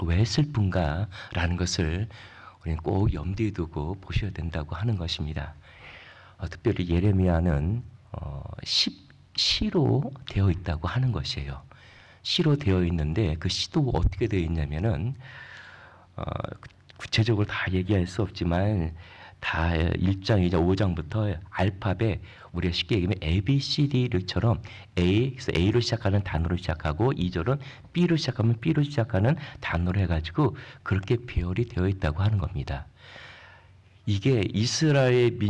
왜 슬픈가라는 것을 우리는 꼭 염두에 두고 보셔야 된다고 하는 것입니다. 특별히 예레미야는 시로 되어 있다고 하는 것이에요. 시로 되어 있는데 그 시도 어떻게 되어 있냐면은 구체적으로 다 얘기할 수 없지만 다 1장, 2장, 5장부터 알파벳 우리가 쉽게 얘기하면 A, B, C, D처럼 그래서 A로 시작하는 단어로 시작하고 2절은 B로 시작하면 B로 시작하는 단어로 해가지고 그렇게 배열이 되어 있다고 하는 겁니다. 이게 예루살렘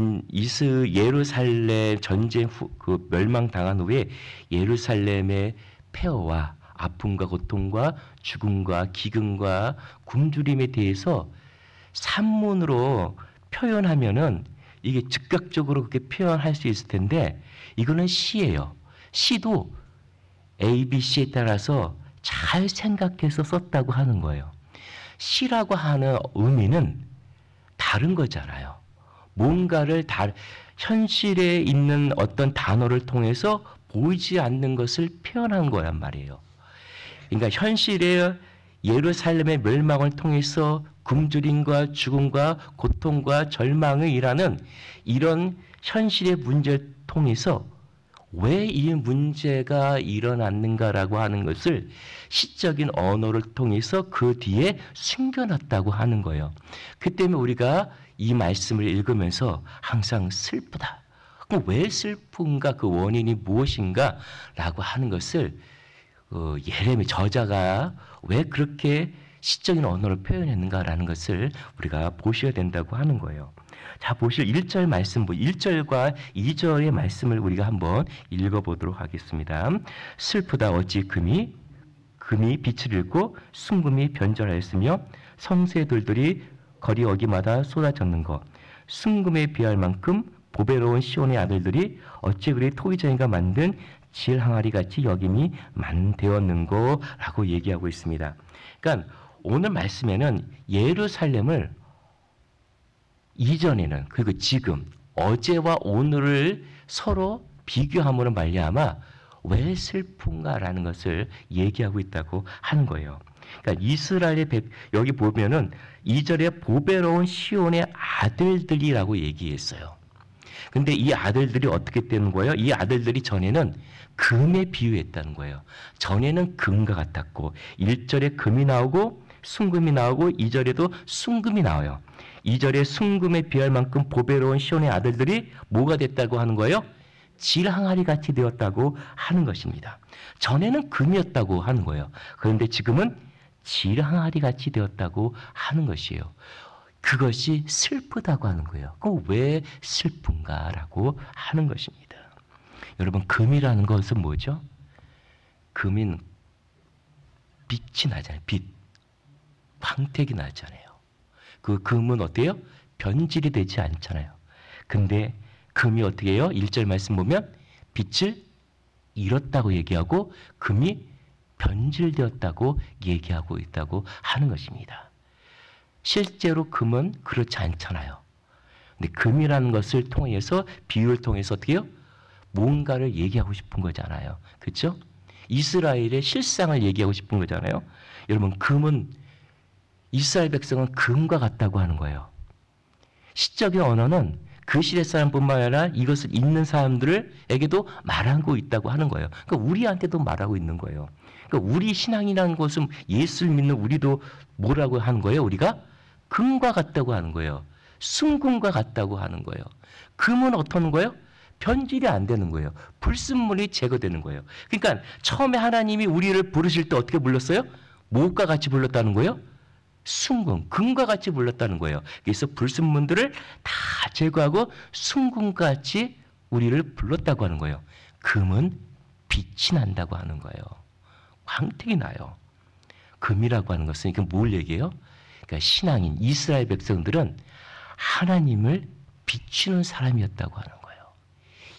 전쟁 후, 그 멸망당한 후에 예루살렘의 폐허와 아픔과 고통과 죽음과 기근과 굶주림에 대해서 산문으로 표현하면은 이게 즉각적으로 그렇게 표현할 수 있을 텐데 이거는 시예요. 시도 A, B, C에 따라서 잘 생각해서 썼다고 하는 거예요. 시라고 하는 의미는 다른 거잖아요. 뭔가를 현실에 있는 어떤 단어를 통해서 보이지 않는 것을 표현한 거란 말이에요. 그러니까 현실의 예루살렘의 멸망을 통해서 굶주림과 죽음과 고통과 절망을 일하는 이런 현실의 문제를 통해서 왜 이 문제가 일어났는가라고 하는 것을 시적인 언어를 통해서 그 뒤에 숨겨놨다고 하는 거예요. 그 때문에 우리가 이 말씀을 읽으면서 항상 슬프다. 그럼 왜 슬픈가? 그 원인이 무엇인가? 라고 하는 것을 예레미야 저자가 왜 그렇게 시적인 언어를 표현했는가라는 것을 우리가 보셔야 된다고 하는 거예요. 자, 보실 1절 말씀, 1절과 2절의 말씀을 우리가 한번 읽어보도록 하겠습니다. 슬프다 어찌 금이 빛을 잃고 순금이 변절하였으며 성새들들이 거리 어기마다 쏟아졌는 것. 순금에 비할 만큼 보배로운 시온의 아들들이 어찌 그리 토기장이가 만든 질 항아리 같이 여김이 만되었는고라고 얘기하고 있습니다. 그러니까 오늘 말씀에는 예루살렘을 이전에는 그리고 지금 어제와 오늘을 서로 비교함으로 말미암아 왜 슬픈가라는 것을 얘기하고 있다고 하는 거예요. 그러니까 이스라엘의 여기 보면은 2절에 보배로운 시온의 아들들이라고 얘기했어요. 근데 이 아들들이 어떻게 되는 거예요? 이 아들들이 전에는 금에 비유했다는 거예요. 전에는 금과 같았고 1절에 금이 나오고 순금이 나오고 2절에도 순금이 나와요. 2절에 순금에 비할 만큼 보배로운 시온의 아들들이 뭐가 됐다고 하는 거예요? 질항아리 같이 되었다고 하는 것입니다. 전에는 금이었다고 하는 거예요. 그런데 지금은 질항아리 같이 되었다고 하는 것이에요. 그것이 슬프다고 하는 거예요. 그럼 왜 슬픈가라고 하는 것입니다. 여러분, 금이라는 것은 뭐죠? 금은 빛이 나잖아요. 빛. 광택이 나잖아요. 그 금은 어때요? 변질이 되지 않잖아요. 근데 금이 어떻게 해요? 1절 말씀 보면 빛을 잃었다고 얘기하고 금이 변질되었다고 얘기하고 있다고 하는 것입니다. 실제로 금은 그렇지 않잖아요. 근데 금이라는 것을 통해서 비유를 통해서 어떻게 해요? 뭔가를 얘기하고 싶은 거잖아요. 그렇죠? 이스라엘의 실상을 얘기하고 싶은 거잖아요. 여러분, 금은 이스라엘 백성은 금과 같다고 하는 거예요. 시적인 언어는 그 시대 사람뿐만 아니라 이것을 읽는 사람들에게도 말하고 있다고 하는 거예요. 그러니까 우리한테도 말하고 있는 거예요. 그러니까 우리 신앙이라는 것은 예수를 믿는 우리도 뭐라고 하는 거예요? 우리가 금과 같다고 하는 거예요. 순금과 같다고 하는 거예요. 금은 어떤 거예요? 변질이 안 되는 거예요. 불순물이 제거되는 거예요. 그러니까 처음에 하나님이 우리를 부르실 때 어떻게 불렀어요? 무엇과 같이 불렀다는 거예요? 순금, 금과 같이 불렀다는 거예요. 그래서 불순물들을 다 제거하고 순금과 같이 우리를 불렀다고 하는 거예요. 금은 빛이 난다고 하는 거예요. 광택이 나요. 금이라고 하는 것은 이게 뭘 얘기해요? 그러니까 신앙인 이스라엘 백성들은 하나님을 비추는 사람이었다고 하는 거예요.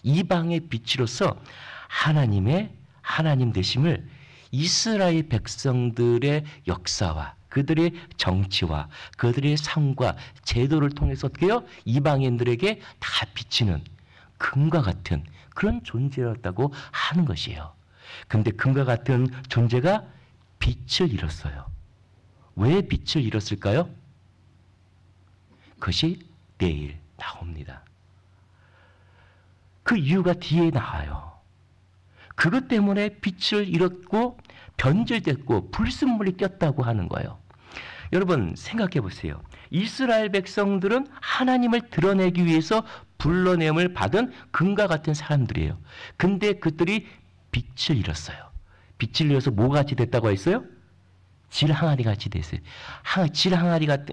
이방의 빛으로서 하나님 되심을 이스라엘 백성들의 역사와 그들의 정치와 그들의 삶과 제도를 통해서 어떻게 해요? 이방인들에게 다 비치는 금과 같은 그런 존재였다고 하는 것이에요. 근데 금과 같은 존재가 빛을 잃었어요. 왜 빛을 잃었을까요? 그것이 내일 나옵니다. 그 이유가 뒤에 나와요. 그것 때문에 빛을 잃었고 변질됐고 불순물이 꼈다고 하는 거예요. 여러분 생각해 보세요. 이스라엘 백성들은 하나님을 드러내기 위해서 불러냄을 받은 금과 같은 사람들이에요. 근데 그들이 빛을 잃었어요. 빛을 잃어서 뭐가 같이 됐다고 했어요? 질항아리 같이 됐어요.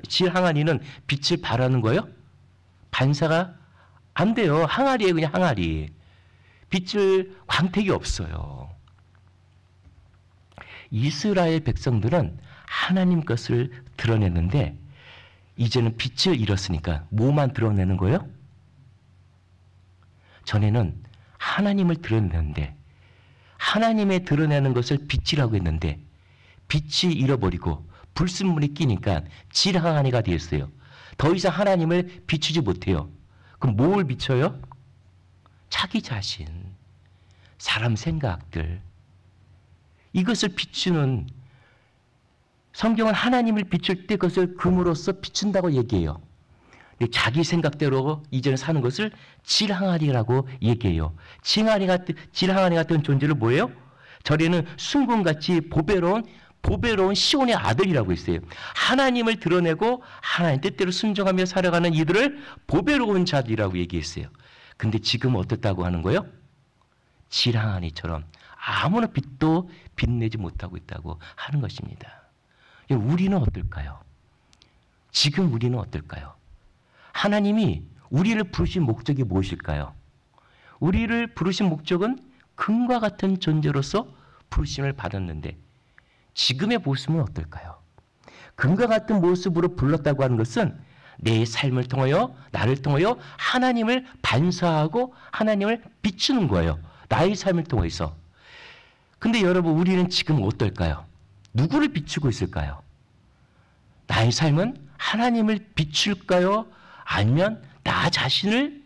질항아리는 빛을 발하는 거예요? 반사가 안 돼요. 항아리예요, 그냥 항아리. 빛을 광택이 없어요. 이스라엘 백성들은 하나님 것을 드러냈는데 이제는 빛을 잃었으니까 뭐만 드러내는 거예요? 전에는 하나님을 드러냈는데 하나님의 드러내는 것을 빛이라고 했는데 빛이 잃어버리고 불순물이 끼니까 질항아리가 되었어요. 더 이상 하나님을 비추지 못해요. 그럼 뭘 비춰요? 자기 자신, 사람 생각들. 이것을 비추는, 성경은 하나님을 비출 때 그것을 금으로써 비춘다고 얘기해요. 자기 생각대로 이제는 사는 것을 질항아리라고 얘기해요. 질항아리 같은 존재를 뭐예요? 전에는 순금같이 보배로운 시온의 아들이라고 했어요. 하나님을 드러내고 하나님 뜻대로 순종하며 살아가는 이들을 보배로운 자들이라고 얘기했어요. 근데 지금 어떻다고 하는 거예요? 질항아리처럼 아무런 빛도 빛내지 못하고 있다고 하는 것입니다. 우리는 어떨까요? 지금 우리는 어떨까요? 하나님이 우리를 부르신 목적이 무엇일까요? 우리를 부르신 목적은 금과 같은 존재로서 부르심을 받았는데 지금의 모습은 어떨까요? 금과 같은 모습으로 불렀다고 하는 것은 내 삶을 통하여 나를 통하여 하나님을 반사하고 하나님을 비추는 거예요. 나의 삶을 통해서. 근데 여러분 우리는 지금 어떨까요? 누구를 비추고 있을까요? 나의 삶은 하나님을 비출까요? 아니면 나 자신을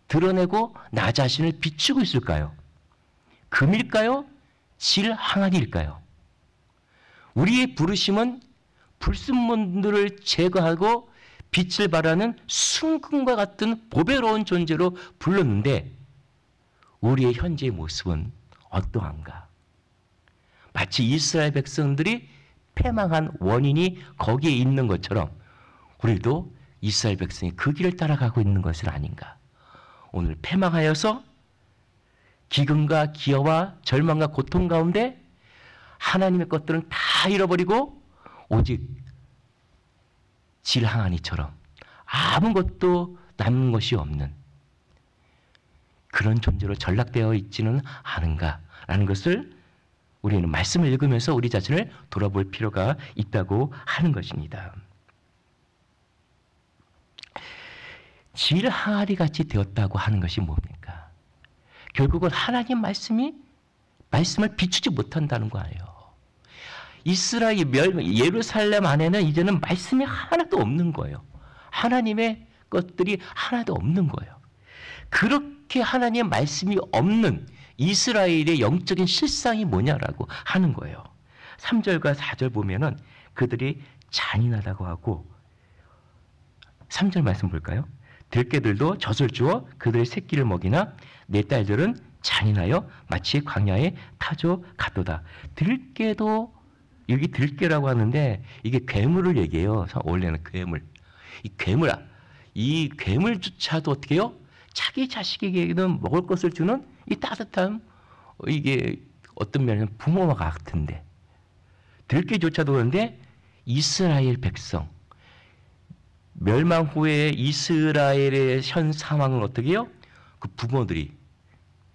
드러내고 나 자신을 비추고 있을까요? 금일까요? 질항아리일까요? 우리의 부르심은 불순물들을 제거하고 빛을 발하는 순금과 같은 보배로운 존재로 불렀는데 우리의 현재의 모습은 어떠한가? 마치 이스라엘 백성들이 패망한 원인이 거기에 있는 것처럼 우리도 이스라엘 백성이 그 길을 따라가고 있는 것은 아닌가? 오늘 패망하여서 기근과 기어와 절망과 고통 가운데 하나님의 것들은 다 잃어버리고 오직 질항아리처럼 아무것도 남는 것이 없는 그런 존재로 전락되어 있지는 않은가라는 것을 우리는 말씀을 읽으면서 우리 자신을 돌아볼 필요가 있다고 하는 것입니다. 질항아리 같이 되었다고 하는 것이 뭡니까? 결국은 하나님 말씀을 비추지 못한다는 거예요. 예루살렘 안에는 이제는 말씀이 하나도 없는 거예요. 하나님의 것들이 하나도 없는 거예요. 그렇게 하나님의 말씀이 없는 이스라엘의 영적인 실상이 뭐냐라고 하는 거예요. 3절과 4절 보면은 그들이 잔인하다고 하고 3절 말씀 볼까요? 들깨들도 젖을 주어 그들의 새끼를 먹이나 내 딸들은 잔인하여 마치 광야에 타조 갔도다. 들깨도 여기 들깨라고 하는데 이게 괴물을 얘기해요. 원래는 괴물. 이 괴물조차도 어떻게 해요? 자기 자식에게는 먹을 것을 주는 이 따뜻함, 이게 어떤 면에는 부모와 같은데 들깨조차도 그런데 이스라엘 백성 멸망 후에 이스라엘의 현 상황은 어떻게 해요? 그 부모들이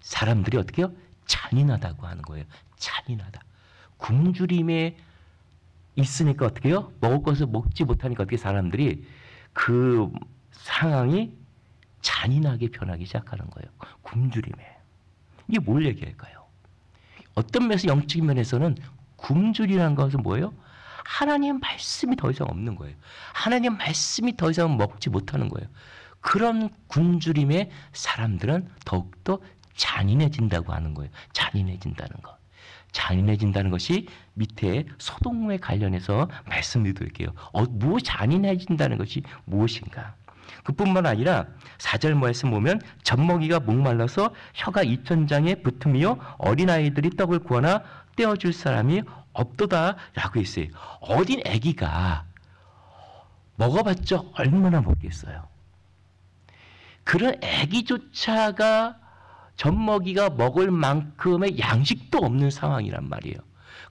사람들이 어떻게 해요? 잔인하다고 하는 거예요. 잔인하다. 굶주림에 있으니까 어떻게 해요? 먹을 것을 먹지 못하니까 어떻게 사람들이 그 상황이 잔인하게 변하기 시작하는 거예요. 굶주림에. 이게 뭘 얘기할까요? 어떤 면에서 영적인 면에서는 굶주리라는 것은 뭐예요? 하나님의 말씀이 더 이상 없는 거예요. 하나님의 말씀이 더 이상 먹지 못하는 거예요. 그런 굶주림에 사람들은 더욱더 잔인해진다고 하는 거예요. 잔인해진다는 것. 잔인해진다는 것이 밑에 소돔에 관련해서 말씀드릴게요. 뭐 잔인해진다는 것이 무엇인가? 그뿐만 아니라 4절 말씀 보면 젖먹이가 목말라서 혀가 2,000장에 붙으며 어린아이들이 떡을 구하나 떼어줄 사람이 없도다 라고 했어요. 어린 아기가 먹어봤자 얼마나 먹겠어요. 그런 아기조차가 젖먹이가 먹을 만큼의 양식도 없는 상황이란 말이에요.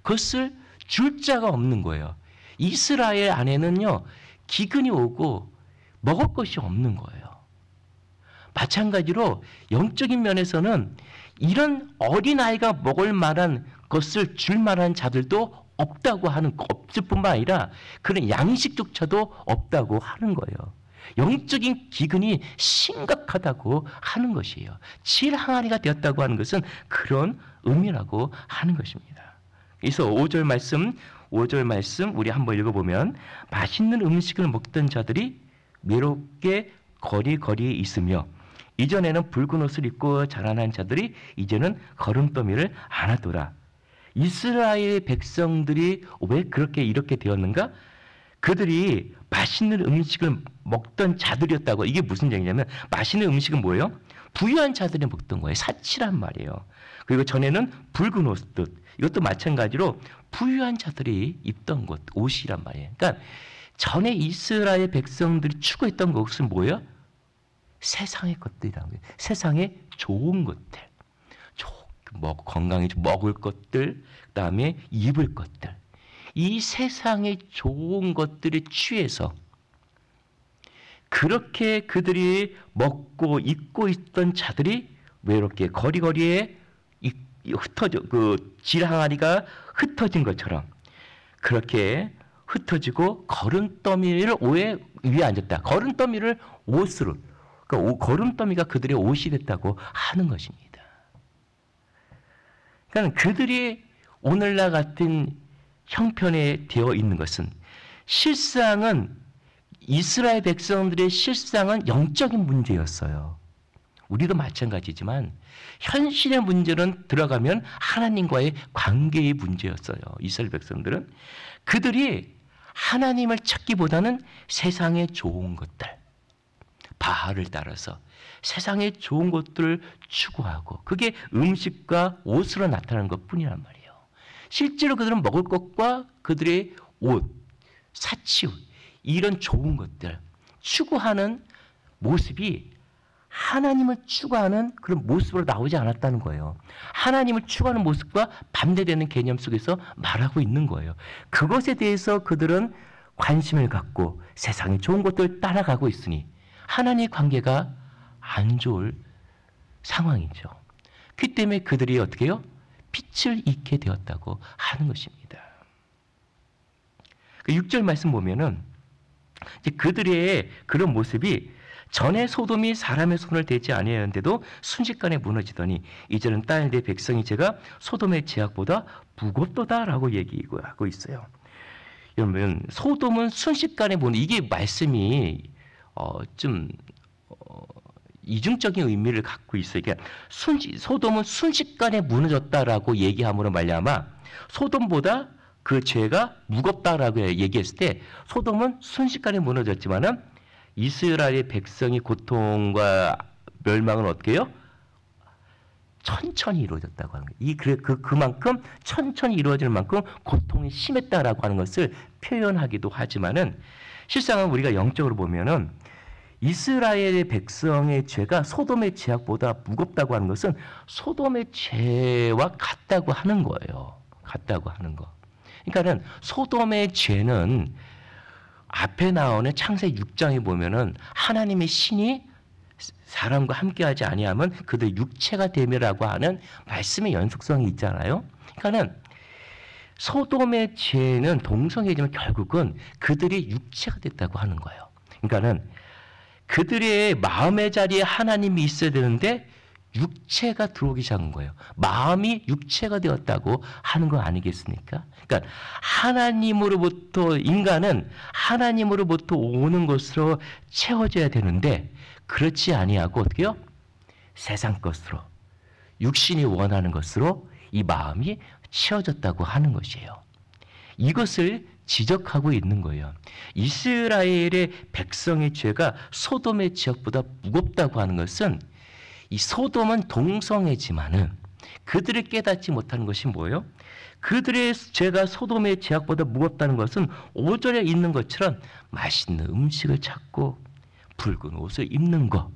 그것을 줄 자가 없는 거예요. 이스라엘 안에는요, 기근이 오고 먹을 것이 없는 거예요. 마찬가지로 영적인 면에서는 이런 어린아이가 먹을 만한 것을 줄 만한 자들도 없다고 하는, 없을 뿐만 아니라 그런 양식조차도 없다고 하는 거예요. 영적인 기근이 심각하다고 하는 것이에요. 질항아리가 되었다고 하는 것은 그런 의미라고 하는 것입니다. 그래서 5절 말씀 우리 한번 읽어보면 맛있는 음식을 먹던 자들이 외롭게 거리거리에 있으며 이전에는 붉은 옷을 입고 자라난 자들이 이제는 걸음더미를 안 하더라. 이스라엘 백성들이 왜 그렇게 이렇게 되었는가? 그들이 맛있는 음식을 먹던 자들이었다고. 이게 무슨 얘기냐면 맛있는 음식은 뭐예요? 부유한 자들이 먹던 거예요. 사치란 말이에요. 그리고 전에는 붉은 옷들, 이것도 마찬가지로 부유한 자들이 입던 옷이란 말이에요. 그러니까 전에 이스라엘 백성들이 추구했던 것은 뭐예요? 세상의 것들이라는 거예요. 세상의 좋은 것들, 건강에 먹을 것들, 그다음에 입을 것들. 이 세상의 좋은 것들에 취해서 그렇게 그들이 먹고 입고 있던 자들이 외롭게 거리거리에 흩어져, 질항아리가 흩어진 것처럼 그렇게 흩어지고 거름더미를 위에 앉았다. 거름더미를 옷으로, 그러니까 거름더미가 그들의 옷이 됐다고 하는 것입니다. 그러니까 그들이 오늘날 같은 형편에 되어 있는 것은 실상은 이스라엘 백성들의 실상은 영적인 문제였어요. 우리도 마찬가지지만 현실의 문제는 들어가면 하나님과의 관계의 문제였어요. 이스라엘 백성들은 그들이 하나님을 찾기보다는 세상의 좋은 것들, 바알을 따라서 세상의 좋은 것들을 추구하고 그게 음식과 옷으로 나타나는 것뿐이란 말이에요. 실제로 그들은 먹을 것과 그들의 옷, 사치, 이런 좋은 것들 추구하는 모습이 하나님을 추구하는 그런 모습으로 나오지 않았다는 거예요. 하나님을 추구하는 모습과 반대되는 개념 속에서 말하고 있는 거예요. 그것에 대해서 그들은 관심을 갖고 세상의 좋은 것들을 따라가고 있으니 하나님의 관계가 안 좋을 상황이죠. 그 때문에 그들이 어떻게 해요? 빛을 잃게 되었다고 하는 것입니다. 6절 말씀 보면은 이제 그들의 그런 모습이 전에 소돔이 사람의 손을 대지 아니하였는데도 순식간에 무너지더니 이제는 딸 내 백성이 제가 소돔의 제약보다 무겁도다라고 얘기하고 있어요. 여러분, 소돔은 순식간에 이게 말씀이 좀 이중적인 의미를 갖고 있어요. 그러니까 소돔은 순식간에 무너졌다라고 얘기함으로 말미암아 소돔보다 그 죄가 무겁다라고 얘기했을 때 소돔은 순식간에 무너졌지만은 이스라엘의 백성의 고통과 멸망은 어떻게 해요? 천천히 이루어졌다고 하는 거예요. 그만큼 천천히 이루어질 만큼 고통이 심했다라고 하는 것을 표현하기도 하지만은 실상은 우리가 영적으로 보면은 이스라엘의 백성의 죄가 소돔의 죄악보다 무겁다고 하는 것은 소돔의 죄와 같다고 하는 거예요. 같다고 하는 거. 그러니까는 소돔의 죄는 앞에 나오는 창세기 6장에 보면은 하나님의 신이 사람과 함께하지 아니하면 그들 육체가 되며라고 하는 말씀의 연속성이 있잖아요. 그러니까는 소돔의 죄는 동성애지만 결국은 그들이 육체가 됐다고 하는 거예요. 그러니까는 그들의 마음의 자리에 하나님이 있어야 되는데 육체가 들어오기 시작한 거예요. 마음이 육체가 되었다고 하는 거 아니겠습니까? 그러니까 하나님으로부터 인간은 하나님으로부터 오는 것으로 채워져야 되는데 그렇지 아니하고 어떻게 해요? 세상 것으로 육신이 원하는 것으로 이 마음이 씌워졌다고 하는 것이에요. 이것을 지적하고 있는 거예요. 이스라엘의 백성의 죄가 소돔의 죄악보다 무겁다고 하는 것은 이 소돔은 동성애지만은 그들을 깨닫지 못하는 것이 뭐예요? 그들의 죄가 소돔의 죄악보다 무겁다는 것은 5절에 있는 것처럼 맛있는 음식을 찾고 붉은 옷을 입는 것,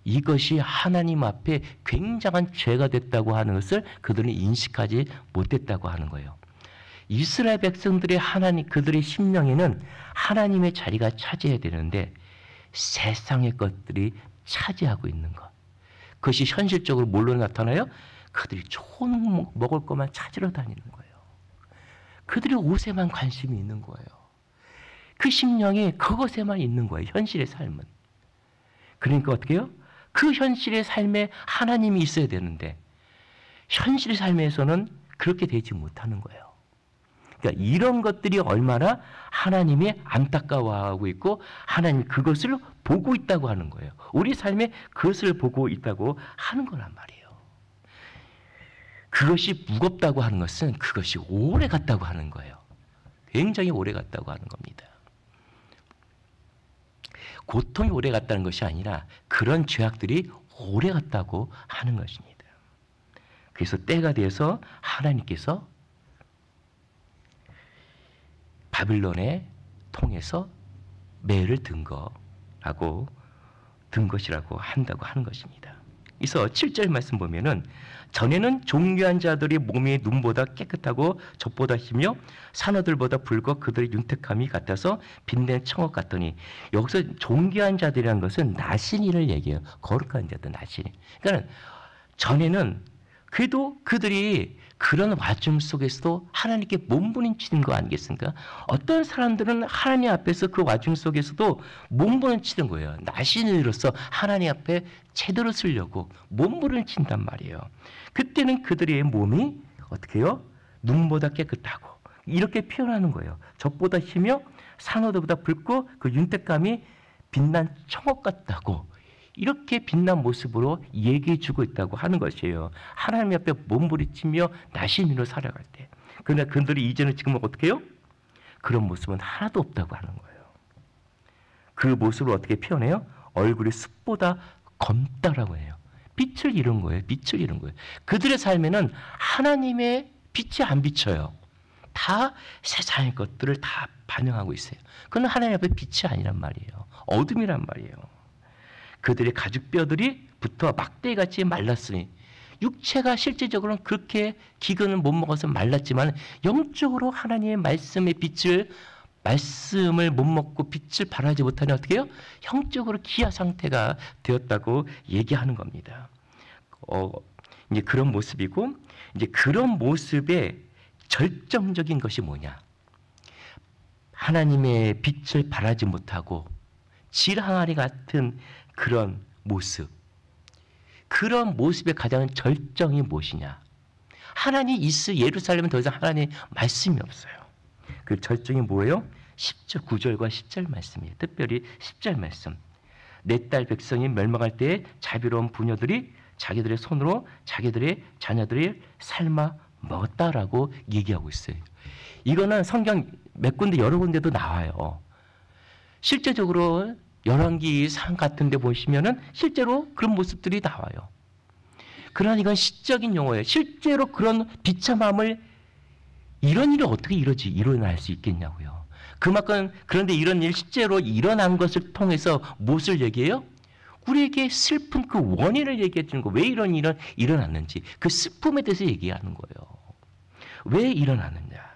이것이 하나님 앞에 굉장한 죄가 됐다고 하는 것을 그들은 인식하지 못했다고 하는 거예요. 이스라엘 백성들의 하나님, 그들의 심령에는 하나님의 자리가 차지해야 되는데 세상의 것들이 차지하고 있는 것, 그것이 현실적으로 뭘로 나타나요? 그들이 좋은 먹을 것만 찾으러 다니는 거예요. 그들이 옷에만 관심이 있는 거예요. 그 심령이 그것에만 있는 거예요. 현실의 삶은. 그러니까 어떻게 해요? 그 현실의 삶에 하나님이 있어야 되는데 현실의 삶에서는 그렇게 되지 못하는 거예요. 그러니까 이런 것들이 얼마나 하나님이 안타까워하고 있고 하나님 그것을 보고 있다고 하는 거예요. 우리 삶에 그것을 보고 있다고 하는 거란 말이에요. 그것이 무겁다고 하는 것은 그것이 오래 갔다고 하는 거예요. 굉장히 오래 갔다고 하는 겁니다. 고통이 오래 갔다는 것이 아니라 그런 죄악들이 오래 갔다고 하는 것입니다. 그래서 때가 돼서 하나님께서 바빌론에 통해서 매를 든 것이라고 한다고 하는 것입니다. 그래서 7절 말씀 보면은 전에는 존귀한 자들이 몸이 눈보다 깨끗하고 젖보다 희며 산호들보다 붉어 그들의 윤택함이 같아서 빛낸 청옥 같더니, 여기서 존귀한 자들이라는 것은 나신이를 얘기해요. 거룩한 자들, 나신이. 그러니까 전에는 그래도 그들이 그런 와중 속에서도 하나님께 몸부림치는 거 아니겠습니까? 어떤 사람들은 하나님 앞에서 그 와중 속에서도 몸부림치는 거예요. 나신으로서 하나님 앞에 제대로 쓰려고 몸부림친단 말이에요. 그때는 그들의 몸이 어떻게 해요? 눈보다 깨끗하고 이렇게 표현하는 거예요. 젖보다 희며 산호들보다 붉고 그 윤택감이 빛난 청옥 같다고, 이렇게 빛난 모습으로 얘기해 주고 있다고 하는 것이에요. 하나님 앞에 몸부림치며 나신으로 살아갈 때. 그러나 그들이 이제는 지금 어떻게 해요? 그런 모습은 하나도 없다고 하는 거예요. 그 모습을 어떻게 표현해요? 얼굴이 숯보다 검다라고 해요. 빛을 잃은 거예요. 빛을 잃은 거예요. 그들의 삶에는 하나님의 빛이 안 비쳐요. 다 세상의 것들을 다 반영하고 있어요. 그건 하나님 앞에 빛이 아니란 말이에요. 어둠이란 말이에요. 그들의 가죽뼈들이 붙어 막대기같이 말랐으니, 육체가 실제적으로는 그렇게 기근을 못 먹어서 말랐지만 영적으로 하나님의 말씀의 빛을, 말씀을 못 먹고 빛을 발하지 못하니 어떻게 해요? 영적으로 기아 상태가 되었다고 얘기하는 겁니다. 이제 그런 모습이고, 이제 그런 모습의 절정적인 것이 뭐냐? 하나님의 빛을 발하지 못하고 질항아리 같은 그런 모습, 그런 모습의 가장 절정이 무엇이냐? 하나님 예루살렘은 더 이상 하나님의 말씀이 없어요. 그 절정이 뭐예요? 10절, 9절과 10절 말씀이에요. 특별히 10절 말씀. 내 딸 백성이 멸망할 때에 자비로운 부녀들이 자기들의 손으로 자기들의 자녀들을 삶아 먹었다라고 얘기하고 있어요. 이거는 성경 몇 군데 여러 군데도 나와요. 실제적으로 열왕기상 같은 데 보시면은 실제로 그런 모습들이 나와요. 그러나 이건 시적인 용어예요. 실제로 그런 비참함을, 이런 일이 어떻게 일어날 수 있겠냐고요. 그만큼, 그런데 이런 일 실제로 일어난 것을 통해서 무엇을 얘기해요? 우리에게 슬픈 그 원인을 얘기해 주는 거. 왜 이런 일은 일어났는지, 그 슬픔에 대해서 얘기하는 거예요. 왜 일어났느냐.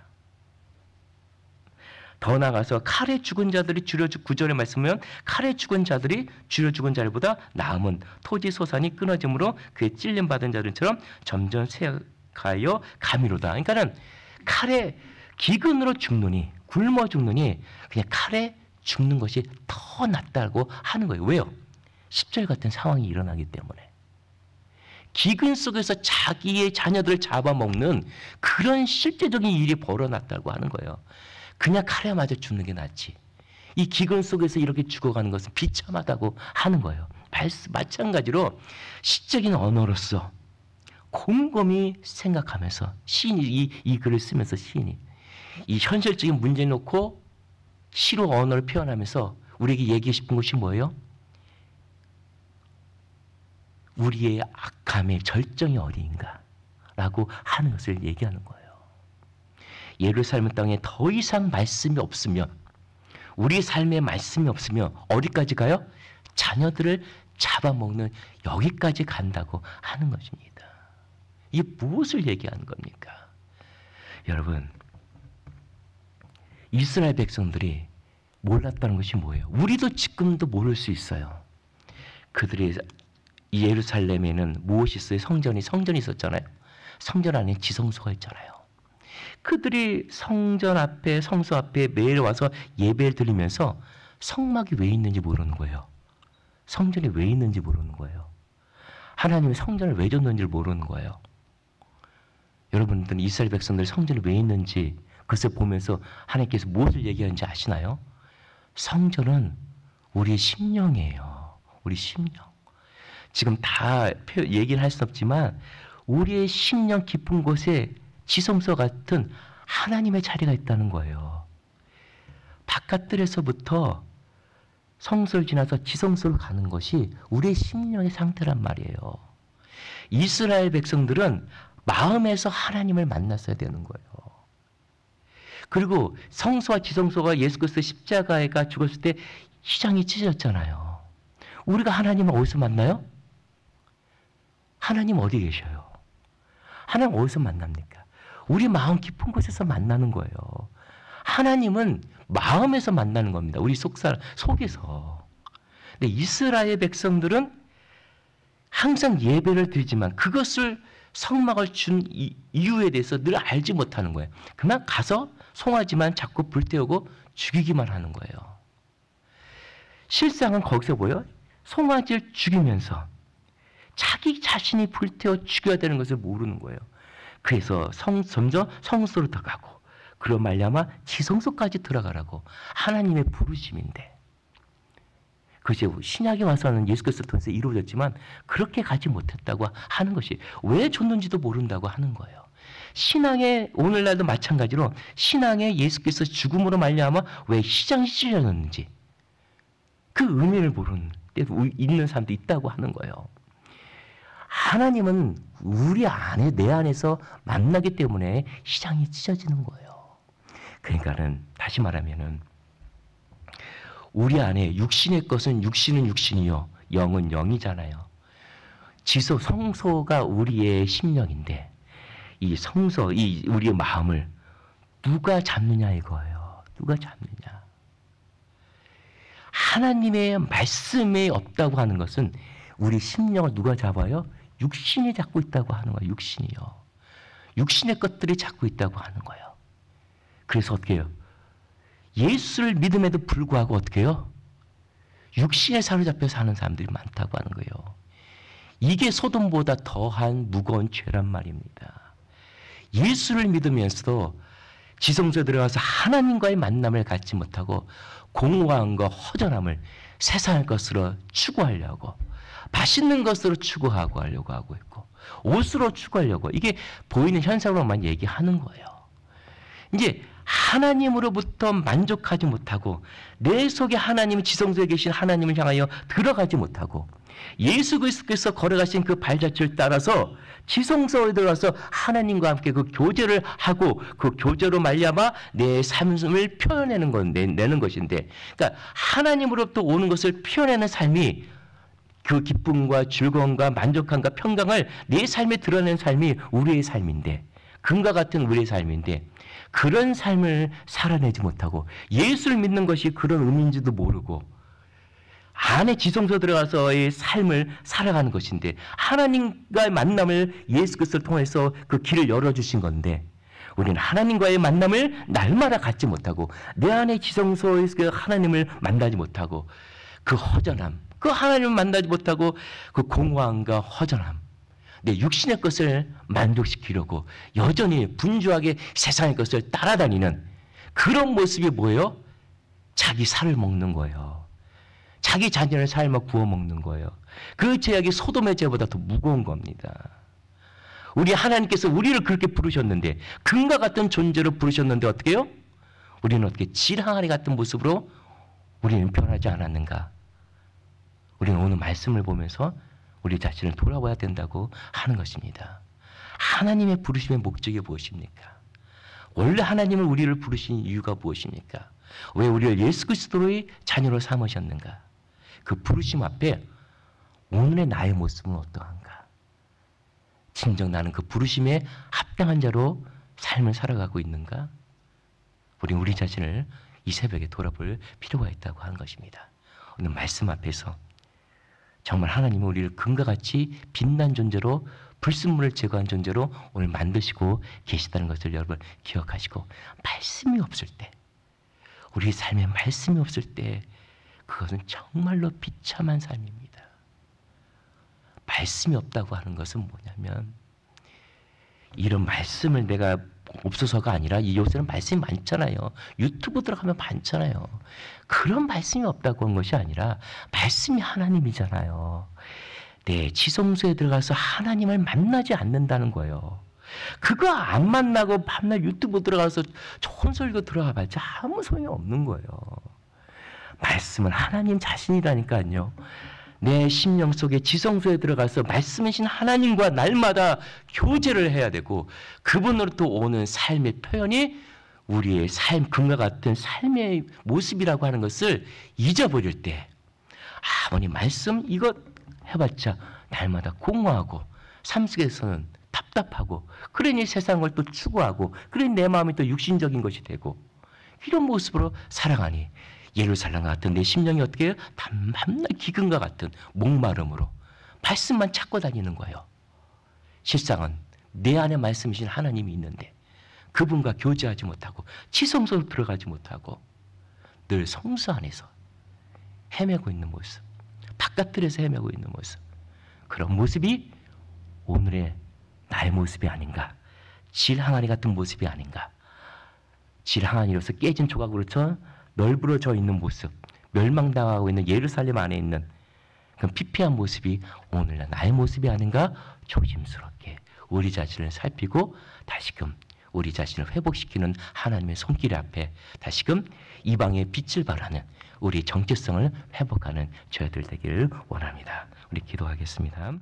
더 나아가서 칼에 죽은 자들이 주려, 9절의 말씀은 칼에 죽은 자들이 주려 죽은 자들보다 나음은 토지 소산이 끊어짐으로 그의 찔림받은 자들처럼 점점 쇠하여 가미로다. 그러니까는 칼에 기근으로 죽느니, 굶어 죽느니 그냥 칼에 죽는 것이 더 낫다고 하는 거예요. 왜요? 10절 같은 상황이 일어나기 때문에. 기근 속에서 자기의 자녀들을 잡아먹는 그런 실제적인 일이 벌어났다고 하는 거예요. 그냥 칼에 맞아 죽는 게 낫지. 이 기근 속에서 이렇게 죽어가는 것은 비참하다고 하는 거예요. 마찬가지로 시적인 언어로서 곰곰이 생각하면서 시인이 이 글을 쓰면서 시인이 이 현실적인 문제 놓고 시로 언어를 표현하면서 우리에게 얘기하고 싶은 것이 뭐예요? 우리의 악함의 절정이 어디인가 라고 하는 것을 얘기하는 거예요. 예루살렘 땅에 더 이상 말씀이 없으면, 우리 삶에 말씀이 없으면 어디까지 가요? 자녀들을 잡아먹는 여기까지 간다고 하는 것입니다. 이게 무엇을 얘기하는 겁니까? 여러분, 이스라엘 백성들이 몰랐다는 것이 뭐예요? 우리도 지금도 모를 수 있어요. 그들이 예루살렘에는 무엇이 있어요? 성전이 있었잖아요. 성전 안에 지성소가 있잖아요. 그들이 성전 앞에, 성소 앞에 매일 와서 예배를 드리면서 성막이 왜 있는지 모르는 거예요. 성전이 왜 있는지 모르는 거예요. 하나님이 성전을 왜 줬는지를 모르는 거예요. 여러분들은 이스라엘 백성들 성전이 왜 있는지 그것을 보면서 하나님께서 무엇을 얘기하는지 아시나요? 성전은 우리의 심령이에요. 우리 심령. 지금 다 얘기를 할 수 없지만 우리의 심령 깊은 곳에 지성소 같은 하나님의 자리가 있다는 거예요. 바깥들에서부터 성소를 지나서 지성소로 가는 것이 우리의 심령의 상태란 말이에요. 이스라엘 백성들은 마음에서 하나님을 만났어야 되는 거예요. 그리고 성소와 지성소가 예수 그리스도 십자가가 죽었을 때 휘장이 찢어졌잖아요. 우리가 하나님을 어디서 만나요? 하나님 어디 계셔요? 하나님 어디서 만납니까? 우리 마음 깊은 곳에서 만나는 거예요. 하나님은 마음에서 만나는 겁니다. 우리 속에서. 근데 이스라엘 백성들은 항상 예배를 드리지만 그것을 성막을 준 이유에 대해서 늘 알지 못하는 거예요. 그만 가서 송아지만 자꾸 불태우고 죽이기만 하는 거예요. 실상은 거기서 뭐예요? 송아지를 죽이면서 자기 자신이 불태워 죽여야 되는 것을 모르는 거예요. 그래서 점점 성소로 들어가고 그런 말미암아 지성소까지 들어가라고 하나님의 부르심인데, 그것이 신약에 와서는 예수 그리스도를 통해서 이루어졌지만 그렇게 가지 못했다고 하는 것이, 왜 줬는지도 모른다고 하는 거예요. 신앙의 오늘날도 마찬가지로 신앙의 예수 그리스도 죽음으로 말미암아 왜 휘장이 찢어졌는지 그 의미를 모르는 때도 있는 사람도 있다고 하는 거예요. 하나님은 우리 안에, 내 안에서 만나기 때문에 휘장이 찢어지는 거예요. 그러니까는 다시 말하면은 우리 안에 육신의 것은 육신은 육신이요, 영은 영이잖아요. 성소가 우리의 심령인데 이 성소, 이 우리의 마음을 누가 잡느냐 이거예요. 누가 잡느냐. 하나님의 말씀이 없다고 하는 것은 우리 심령을 누가 잡아요? 육신이 잡고 있다고 하는 거예요. 육신이요. 육신의 것들이 잡고 있다고 하는 거예요. 그래서 어떻게 해요? 예수를 믿음에도 불구하고 어떻게 해요? 육신에 사로잡혀 사는 사람들이 많다고 하는 거예요. 이게 소돔보다 더한 무거운 죄란 말입니다. 예수를 믿으면서도 지성소에 들어가서 하나님과의 만남을 갖지 못하고 공허함과 허전함을 세상의 것으로 추구하려고, 맛있는 것으로 추구하고 하려고 하고 있고, 옷으로 추구하려고, 이게 보이는 현상으로만 얘기하는 거예요. 이제 하나님으로부터 만족하지 못하고 내 속에 하나님, 지성소에 계신 하나님을 향하여 들어가지 못하고 예수 그리스도께서 걸어가신 그 발자취를 따라서 지성소에 들어가서 하나님과 함께 그 교제를 하고 그 교제로 말미암아 내 삶을 표현하는 건 내는 것인데, 그러니까 하나님으로부터 오는 것을 표현하는 삶이 그 기쁨과 즐거움과 만족함과 평강을 내 삶에 드러내는 삶이 우리의 삶인데, 금과 같은 우리의 삶인데, 그런 삶을 살아내지 못하고 예수를 믿는 것이 그런 의미인지도 모르고 안에 지성소 들어가서의 삶을 살아가는 것인데, 하나님과의 만남을 예수 그리스도를 통해서 그 길을 열어주신 건데 우리는 하나님과의 만남을 날마다 갖지 못하고 내 안에 지성소에서 하나님을 만나지 못하고 그 허전함, 그 하나님을 만나지 못하고 그 공허함과 허전함, 내 육신의 것을 만족시키려고 여전히 분주하게 세상의 것을 따라다니는 그런 모습이 뭐예요? 자기 살을 먹는 거예요. 자기 자녀를 삶아 구워 먹는 거예요. 그 죄악이 소돔의 죄보다 더 무거운 겁니다. 우리 하나님께서 우리를 그렇게 부르셨는데, 금과 같은 존재로 부르셨는데 어떻게 해요? 우리는 어떻게 질항아리 같은 모습으로 우리는 변하지 않았는가? 우리는 오늘 말씀을 보면서 우리 자신을 돌아봐야 된다고 하는 것입니다. 하나님의 부르심의 목적이 무엇입니까? 원래 하나님을 우리를 부르신 이유가 무엇입니까? 왜 우리를 예수 그리스도의 자녀로 삼으셨는가? 그 부르심 앞에 오늘의 나의 모습은 어떠한가? 진정 나는 그 부르심에 합당한 자로 삶을 살아가고 있는가? 우리 자신을 이 새벽에 돌아볼 필요가 있다고 하는 것입니다. 오늘 말씀 앞에서 정말 하나님은 우리를 금과 같이 빛난 존재로, 불순물을 제거한 존재로 오늘 만드시고 계시다는 것을 여러분 기억하시고, 말씀이 없을 때, 우리 삶에 말씀이 없을 때 그것은 정말로 비참한 삶입니다. 말씀이 없다고 하는 것은 뭐냐면, 이런 말씀을 내가 없어서가 아니라, 이 요새는 말씀이 많잖아요. 유튜브 들어가면 많잖아요. 그런 말씀이 없다고 한 것이 아니라 말씀이 하나님이잖아요. 네, 지성소에 들어가서 하나님을 만나지 않는다는 거예요. 그거 안 만나고 밤낮 유튜브 들어가서 좋은 설교 들어가봤자 아무 소용이 없는 거예요. 말씀은 하나님 자신이라니까요. 내 심령 속에 지성소에 들어가서 말씀이신 하나님과 날마다 교제를 해야 되고, 그분으로부터 오는 삶의 표현이 우리의 삶, 금과 같은 삶의 모습이라고 하는 것을 잊어버릴 때, 아버님 말씀 이거 해봤자 날마다 공허하고 삶 속에서는 답답하고, 그러니 세상을 또 추구하고, 그러니 내 마음이 또 육신적인 것이 되고, 이런 모습으로 살아가니 예루살렘 같은 내 심령이 어떻게 해요? 밤낮 기근과 같은 목마름으로 말씀만 찾고 다니는 거예요. 실상은 내 안에 말씀이신 하나님이 있는데 그분과 교제하지 못하고 지성소로 들어가지 못하고 늘 성수 안에서 헤매고 있는 모습, 바깥들에서 헤매고 있는 모습, 그런 모습이 오늘의 나의 모습이 아닌가, 질항아리 같은 모습이 아닌가. 질항아리로서 깨진 조각으로서 널브러져 있는 모습, 멸망당하고 있는 예루살렘 안에 있는 그 피폐한 모습이 오늘날 나의 모습이 아닌가, 조심스럽게 우리 자신을 살피고 다시금 우리 자신을 회복시키는 하나님의 손길 앞에 다시금 이방의 빛을 발하는 우리 정체성을 회복하는 저희들 되기를 원합니다. 우리 기도하겠습니다.